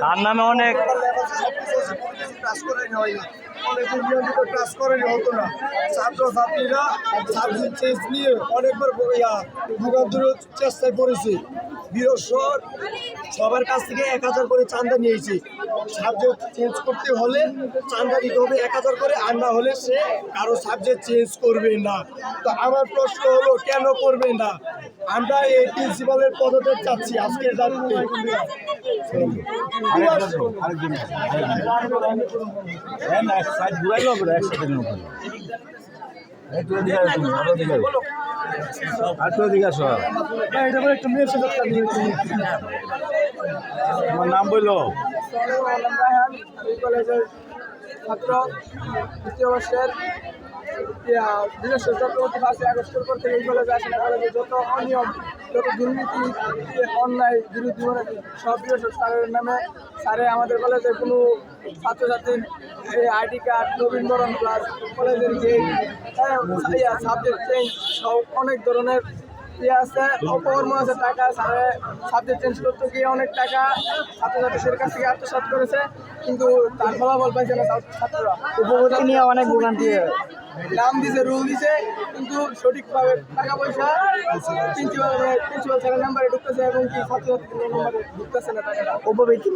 তার নামে অনেক ছাত্রছাত্রীরা সাবজেক্ট চেঞ্জ নিয়ে অনেকবার চেষ্টায় পড়েছে। বৃহস্পর সবার কাছ থেকে 1000 করে চাঁদা নিয়েছি। সাবজেক্ট চেঞ্জ করতে হলে চাঁদা দিতে হবে 1000 করে, আর না হলে সে কারো সাবজেক্ট চেঞ্জ করবে না। তো আমার প্রশ্ন হলো, কেন করবে না? আমরা এই প্রিন্সিপালের পদত্যাগ চাচ্ছি আজকের দাবিতে। আমার নাম বললো কলেজের ছাত্র, দ্বিতীয় বর্ষের বৃহস্পতি চক্রবর্তী 5ই আগস্টের পর থেকে এই কলেজে আসে না। কলেজে যত অনিয়ম, যত দুর্নীতি, অন্যায় বিরোধী সব বৃহস্পতি স্যারের নামে। স্যারে আমাদের কলেজে কোনো ছাত্রছাত্রীর আইডি কার্ড, নবীনবরণ ক্লাস, কলেজের গেট, সাবজেক্ট চেঞ্জ সব অনেক ধরনের আছে। অপকর্ম আছে, টাকা স্যারে সাবজেক্ট চেঞ্জ করতে গিয়ে অনেক টাকা ছাত্রছাত্রীদের কাছ থেকে আত্মসাৎ করেছে, কিন্তু তার ফলাফল পাইছে না ছাত্ররা। উপভোক্তা নিয়ে অনেক ভোগান্তি, নাম দিছে, রুল দিছে, কিন্তু সঠিকভাবে টাকা পয়সা প্রিন্সিপাল স্যারের নাম্বারে ঢুকতেছে এবং কি ছাত্রছাত্রীদের নাম্বারে ঢুকতেছে না টাকাটা। উপবৃত্তির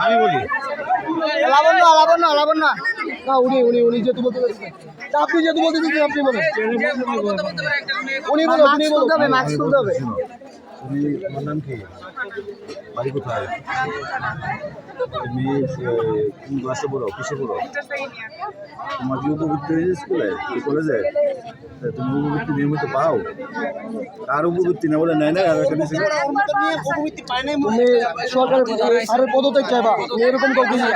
আমি বলি লাবণ্য না, উনি যেহেতু বলতে পারছেন, আপনি যেহেতু বলতে দিচ্ছেন আপনি বলেন। উনি বলতে হবে, মাস্ক খুলতে হবে। তুমি তোমার নাম কি, বাড়ি কোথায়, তুমি কোন ক্লাসে পড়ো, কিসে পড়ো? তোমার কি উপবৃত্তি হয়েছে স্কুলে, কলেজে? তুমি উপবৃত্তি নিয়মিত পাও? আর উপবৃত্তি না বলে নেয় না, আর একটা নিচে তুমি সরকারের স্যারের পদত্যাগ চাইবা, তুমি এরকম করবি না।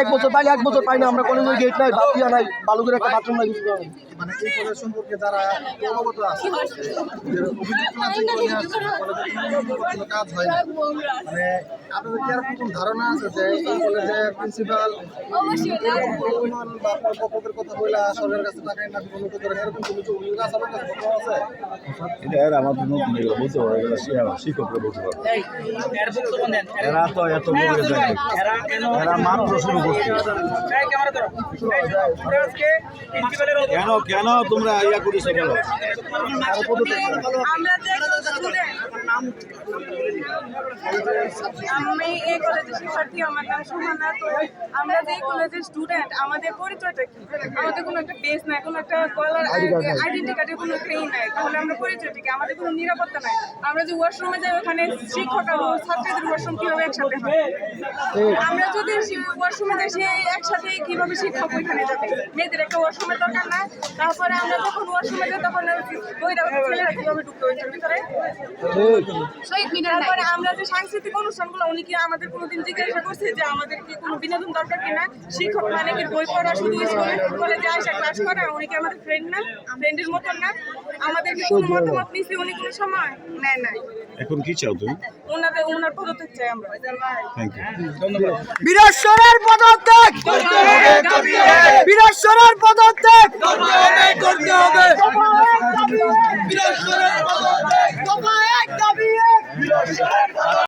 1 বছর পাই, 1 বছর পাই না। আমরা কলেজের গেট নাই, বাতিয়া নাই, বালুকের একটা বাথরুম নাই, কিছু নাই। মানে এই কলেজ সম্পর্কে যারা অবগত আছে, কাজ হয় না, মানে আপনাদের কি আর কোন ধারণা আছে যে এই কলেজের প্রিন্সিপাল কথা বলে সরকারের কাছে টাকা না উন্নত করেন, এরকম কোনো কাজ আমার কাছে আছে? এটা এর আমার নতুন এগুলো বলতে পারে, এগুলো শিক্ষকরা বলতে পারে। এরা তো এত বড় যায়, এরা মাত্র শুরু করছে। কেন কেন তোমরা ইয়া করিস কেন? আমি এই কলেজের শিক্ষার্থী, আমার নাম সুহানা। তো আমরা যে কলেজের স্টুডেন্ট, আমাদের পরিচয়টা কি? আমাদের কোনো একটা বেস নাই, কোনো একটা কলার আইডেন্টি কার্ডের কোনো ট্রেন নাই, তাহলে আমরা পরিচয়টা কি? আমাদের কোনো নিরাপত্তা নাই। আমরা যে ওয়াশরুমে যাই, ওখানে শিক্ষক আর ছাত্রীদের ওয়াশরুম কীভাবে একসাথে হয়? আমরা যদি ওয়াশরুমে যাই, সে একসাথে কীভাবে শিক্ষক ওইখানে যাবে? মেয়েদের একটা ওয়াশরুমের দরকার না? তারপরে আমরা যখন ওয়াশরুমে যাই, তখন ছেলেরা কীভাবে ঢুকতে হয়েছে ভিতরে? তারপরে আমরা যে সাংস্কৃতিক অনুষ্ঠানগুলো, উনি কি আমাদের কোনোদিন জিজ্ঞাসা করছে যে আমাদের কি কোনো বিনোদন দরকার কিনা? শিক্ষক মানে কি বই পড়া শুধু স্কুলে কলেজে আসা ক্লাস করা? উনি কি আমাদের ফ্রেন্ড না, ফ্রেন্ডের মতন না? আমাদের কি কোনো মতামত নিচ্ছে উনি কোনো সময়? নেয় নাই। এখন কি চাও তুমি? ওনার পদত্যাগ চাই আমরা। থ্যাংক ইউ, ধন্যবাদ। বীরেশ্বরের পদত্যাগ, বীরেশ্বরের পদত্যাগ করতে হবে। বীরেশ্বরের পদত্যাগ,